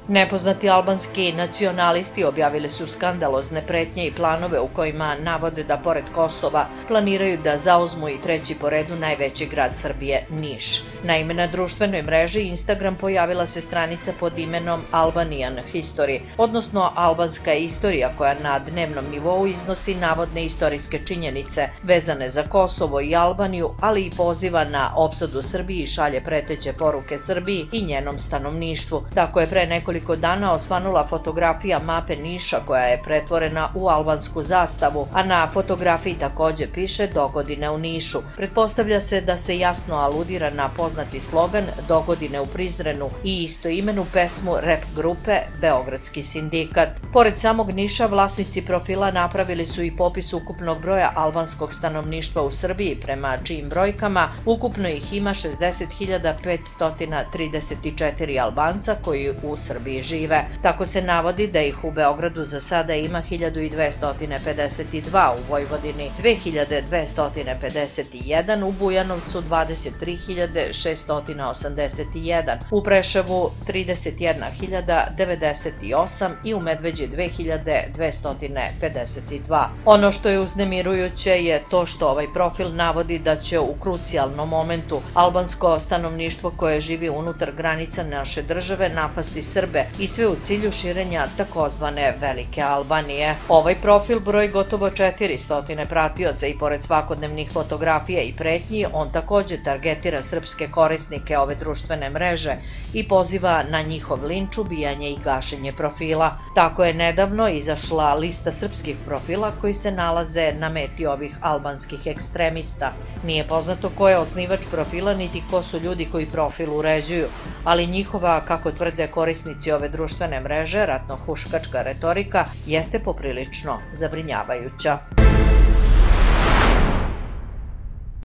Nepoznati albanski nacionalisti objavili su skandalozne pretnje i planove u kojima navode da pored Kosova planiraju da zauzmu i treći po redu najveći grad Srbije, Niš. Naime, na društvenoj mreži Instagram pojavila se stranica pod imenom Albanian History, odnosno albanska istorija koja na dnevnom nivou iznosi navodne istorijske činjenice vezane za Kosovo i Albaniju, ali i poziva na opsadu Srbiji i šalje preteće poruke Srbiji i njenom stanovništvu. Tako je pre nekoliko dana osvanula fotografija mape Niša koja je pretvorena u albansku zastavu, a na fotografiji takođe piše "Dogodine u Nišu". Pretpostavlja se da se jasno aludira na poznati slogan "Dogodine u Prizrenu" i istoimenu pesmu rap grupe Beogradski sindikat. Pored samog Niša, vlasnici profila napravili su i popis ukupnog broja albanskog stanovništva u Srbiji, prema čijim brojkama ukupno ih ima 60.534 Albanca koji u Srbiji žive. Tako se navodi da ih u Beogradu za sada ima 1252, u Vojvodini 2251, u Bujanovcu 23.681, u Preševu 31.098 i u Medveđi 2252. Ono što je uznemirujuće je to što ovaj profil navodi da će u krucijalnom momentu albansko stanovništvo koje živi unutar granica naše države napasti Srbe i sve u cilju širenja takozvane Velike Albanije. Ovaj profil broji gotovo 400 pratioca i pored svakodnevnih fotografija i pretnji, on takođe targetira srpske korisnike ove društvene mreže i poziva na njihov linč, ubijanje i gašenje profila. Tako je nedavno izašla lista srpskih profila koji se nalaze na meti ovih albanskih ekstremista. Nije poznato ko je osnivač profila niti ko su ljudi koji profil uređuju, ali njihova, kako tvrde korisnici ove društvene mreže, ratno-huškačka retorika jeste poprilično zabrinjavajuća.